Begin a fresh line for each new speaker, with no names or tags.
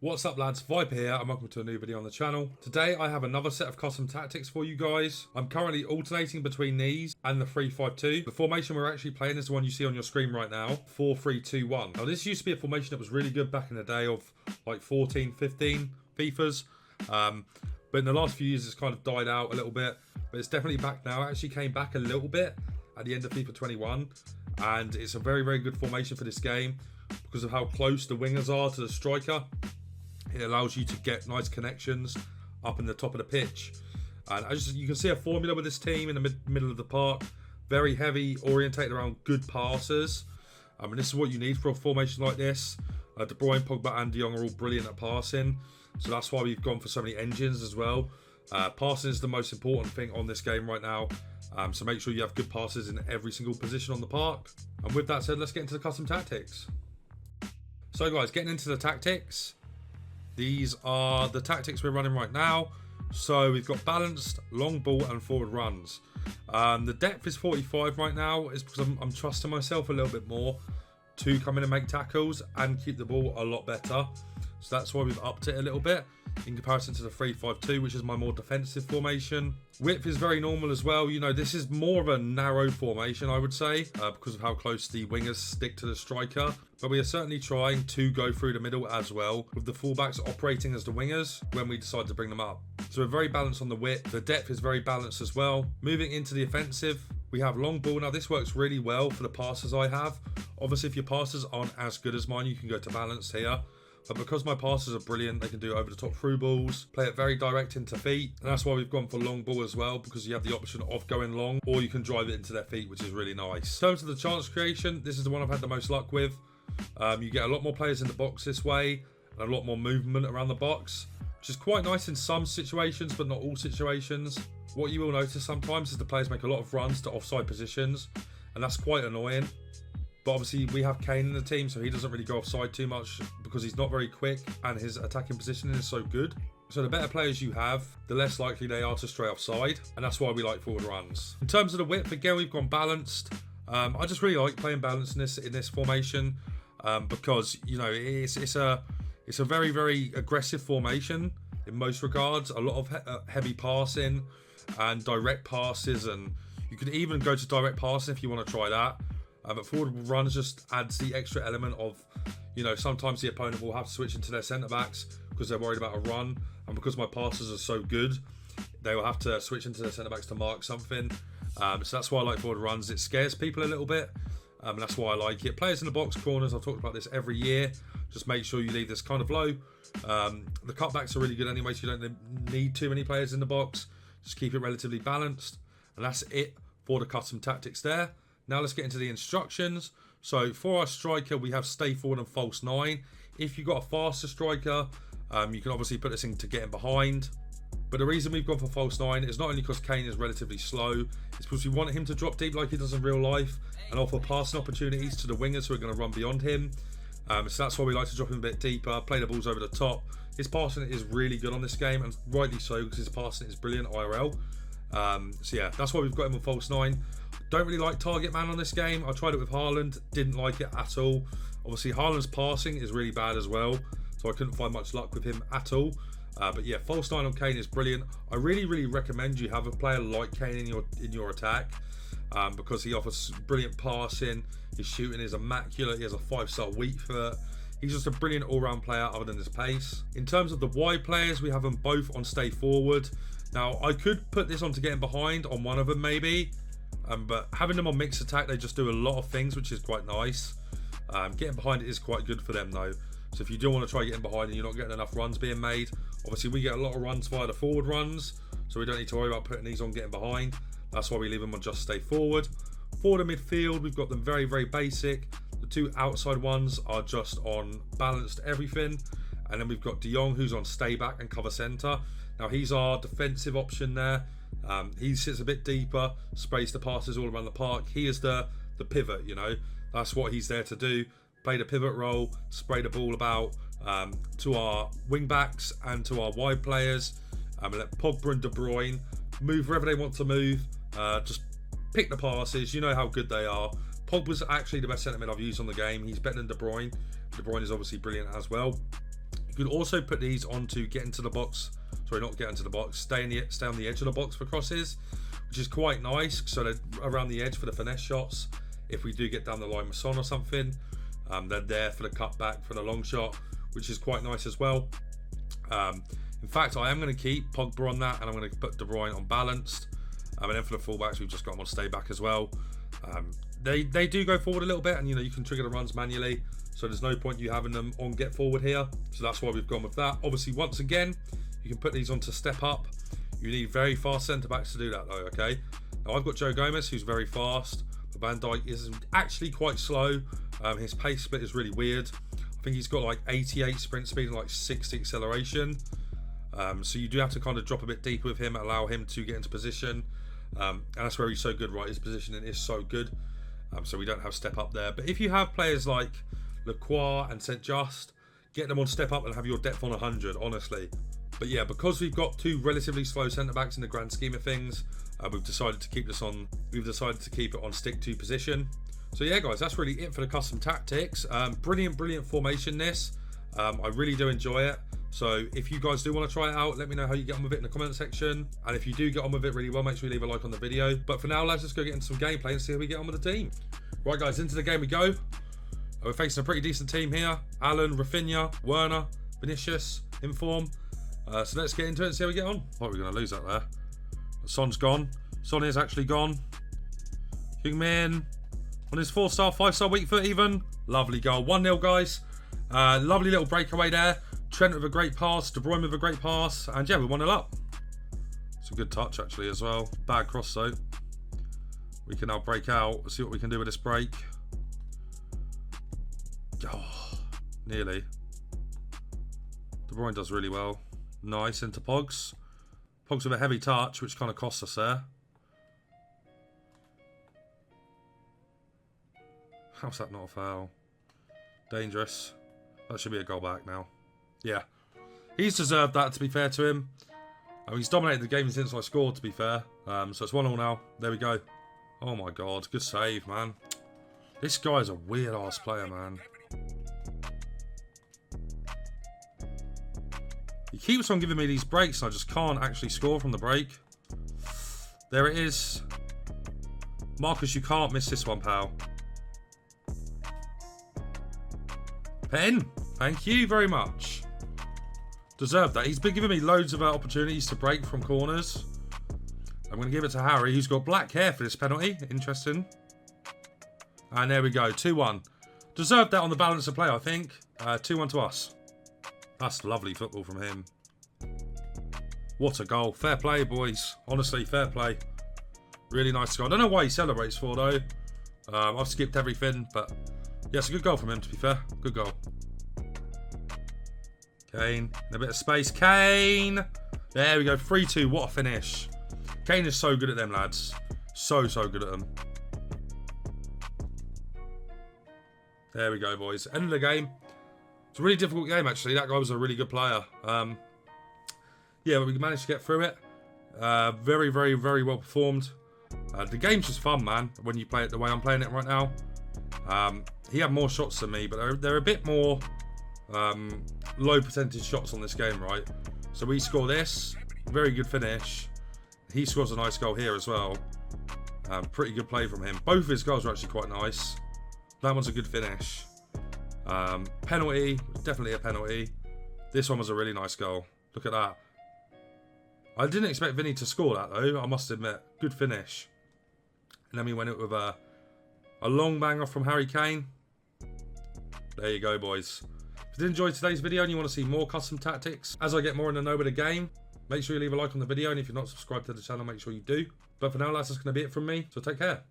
What's up lads, Viper here and welcome to a new video on the channel. Today I have another set of custom tactics for you guys. I'm currently alternating between these and the 3-5-2. The formation we're actually playing is the one you see on your screen right now, 4-3-2-1. Now this used to be a formation that was really good back in the day of like 14, 15 FIFAs. But in the last few years it's kind of died out a little bit. But it's definitely back now. It actually came back a little bit at the end of FIFA 21. And it's a very, very good formation for this game because of how close the wingers are to the striker. It allows you to get nice connections up in the top of the pitch. And as you can see a formula with this team in the middle of the park. Very heavy, orientated around good passers. And this is what you need for a formation like this. De Bruyne, Pogba and De Jong are all brilliant at passing. So that's why we've gone for so many engines as well. Passing is the most important thing on this game right now. So make sure you have good passes in every single position on the park. And with that said, let's get into the custom tactics. So guys, getting into the tactics. These are the tactics we're running right now. So we've got balanced, long ball and forward runs. The depth is 45 right now. It's because I'm trusting myself a little bit more to come in and make tackles and keep the ball a lot better. So that's why we've upped it a little bit in comparison to the 3-5-2, which is my more defensive formation. Width is very normal as well. You know, this is more of a narrow formation, I would say, because of how close the wingers stick to the striker. But we are certainly trying to go through the middle as well, with the fullbacks operating as the wingers when we decide to bring them up. So we're very balanced on the width. The depth is very balanced as well. Moving into the offensive, we have long ball. Now this works really well for the passes I have. Obviously, if your passes aren't as good as mine, you can go to balanced here. But because my passes are brilliant, they can do over the top through balls, play it very direct into feet. And that's why we've gone for long ball as well, because you have the option of going long or you can drive it into their feet, which is really nice. In terms of the chance creation, this is the one I've had the most luck with. You get a lot more players in the box this way and a lot more movement around the box, which is quite nice in some situations, but not all situations. What you will notice sometimes is the players make a lot of runs to offside positions, and that's quite annoying. But obviously we have Kane in the team, so he doesn't really go offside too much because he's not very quick and his attacking positioning is so good. So the better players you have, the less likely they are to stray offside, and that's why we like forward runs. In terms of the width, again, we've gone balanced. I just really like playing balanced in this formation because, you know, it's a very, very aggressive formation in most regards. A lot of heavy passing and direct passes, and you could even go to direct passing if you want to try that. But forward runs just adds the extra element of, you know, sometimes the opponent will have to switch into their centre-backs because they're worried about a run. And because my passes are so good, they will have to switch into their centre-backs to mark something. So that's why I like forward runs. It scares people a little bit. And that's why I like it. Players in the box corners, I've talked about this every year. Just make sure you leave this kind of low. The cutbacks are really good anyway, so you don't need too many players in the box. Just keep it relatively balanced. And that's it for the custom tactics there. Now let's get into the instructions. So for our striker, we have stay forward and false 9. If you've got a faster striker, you can obviously put this in to get him behind. But the reason we've gone for false 9 is not only because Kane is relatively slow, it's because we want him to drop deep like he does in real life and offer passing opportunities to the wingers who are going to run beyond him. So that's why we like to drop him a bit deeper, play the balls over the top. His passing is really good on this game, and rightly so, because his passing is brilliant IRL. So yeah, that's why we've got him on false 9. Don't really like target man on this game. I tried it with Haaland, didn't like it at all. Obviously Haaland's passing is really bad as well, so I couldn't find much luck with him at all. But yeah, false 9 on Kane is brilliant. I really recommend you have a player like Kane in your attack, because he offers brilliant passing. His shooting is immaculate. He has a 5-star weak foot. He's just a brilliant all-round player other than his pace. In terms of the wide players, we have them both on stay forward. Now I could put this on to getting behind on one of them maybe. But having them on mixed attack, they just do a lot of things, which is quite nice. Getting behind it is quite good for them though. So if you do want to try getting behind and you're not getting enough runs being made, obviously we get a lot of runs via the forward runs, so we don't need to worry about putting these on getting behind. That's why we leave them on just stay forward. For the midfield, we've got them very, very basic. The two outside ones are just on balanced everything. And then we've got De Jong, who's on stay back and cover centre. Now he's our defensive option there. He sits a bit deeper, sprays the passes all around the park. He is the pivot, you know. That's what he's there to do. Play the pivot role, spray the ball about to our wing backs and to our wide players. And let Pogba and De Bruyne move wherever they want to move. Just pick the passes. You know how good they are. Pogba's actually the best centre mid I've used on the game. He's better than De Bruyne. De Bruyne is obviously brilliant as well. You can also put these onto get into the box. Sorry, not get into the box. Stay on the edge of the box for crosses, which is quite nice. So they're around the edge for the finesse shots. If we do get down the line with Son or something, they're there for the cutback for the long shot, which is quite nice as well. In fact, I am going to keep Pogba on that, and I'm going to put De Bruyne on balanced. And then for the fullbacks, we've just got them on stay back as well. They do go forward a little bit, and you can trigger the runs manually. So there's no point you having them on get forward here. So that's why we've gone with that. Obviously, once again, you can put these on to step up. You need very fast centre backs to do that though, okay? Now I've got Joe Gomez, who's very fast. But Van Dijk is actually quite slow. His pace split is really weird. I think he's got like 88 sprint speed and like 60 acceleration. So you do have to kind of drop a bit deeper with him, allow him to get into position. And that's where he's so good, right? His positioning is so good. So we don't have step up there. But if you have players like Lacroix and St. Just, get them on step up and have your depth on 100, honestly. But yeah, because we've got two relatively slow centre backs in the grand scheme of things, we've decided to keep this on. We've decided to keep it on stick to position. So yeah, guys, that's really it for the custom tactics. Brilliant formation. This, I really do enjoy it. So if you guys do want to try it out, let me know how you get on with it in the comment section. And if you do get on with it really well, make sure you leave a like on the video. But for now, let's just go get into some gameplay and see how we get on with the team. Right, guys, into the game we go. We're facing a pretty decent team here. Alan, Rafinha, Werner, Vinicius, in form. So let's get into it and see how we get on. Oh, we're going to lose that there. Son's gone. Son is actually gone. Heung-min on his 4-star, 5-star weak foot even. Lovely goal. 1-0, guys. Lovely little breakaway there. Trent with a great pass. De Bruyne with a great pass. And yeah, we're 1-0 up. It's a good touch actually as well. Bad cross though. We can now break out. Let's see what we can do with this break. Oh, nearly. De Bruyne does really well. Nice into Pogs. Pogs with a heavy touch, which kind of costs us there. How's that not a foul? Dangerous. That should be a goal back now. Yeah. He's deserved that, to be fair to him. He's dominated the game since I scored, to be fair. So it's 1-1 now. There we go. Oh my god. Good save, man. This guy's a weird-ass player, man. He keeps on giving me these breaks and I just can't actually score from the break. There it is. Marcus, you can't miss this one, pal. Pen, thank you very much. Deserved that. He's been giving me loads of opportunities to break from corners. I'm going to give it to Harry, who's got black hair for this penalty. Interesting. And there we go, 2-1. Deserved that on the balance of play, I think. 2-1 to us. That's lovely football from him. What a goal. Fair play, boys. Honestly, fair play. Really nice goal. I don't know why he celebrates for, though. I've skipped everything, but yeah, it's a good goal from him, to be fair. Good goal. Kane. In a bit of space. Kane. There we go. 3-2. What a finish. Kane is so good at them, lads. So good at them. There we go, boys. End of the game. It's a really difficult game, actually. That guy was a really good player. Yeah, but we managed to get through it. Very well performed. The game's just fun, man, when you play it the way I'm playing it right now. He had more shots than me, but they're a bit more low percentage shots on this game, right? So we score this. Very good finish. He scores a nice goal here as well. Pretty good play from him. Both of his goals are actually quite nice. That one's a good finish. Penalty, definitely a penalty. This one was a really nice goal. Look at that. I didn't expect Vinny to score that though, I must admit. Good finish. And then we went it with a long banger from Harry Kane. There you go, boys. If you did enjoy today's video and you want to see more custom tactics, as I get more in the know of the game, make sure you leave a like on the video, and if you're not subscribed to the channel, make sure you do. But for now, that's just going to be it from me, so take care.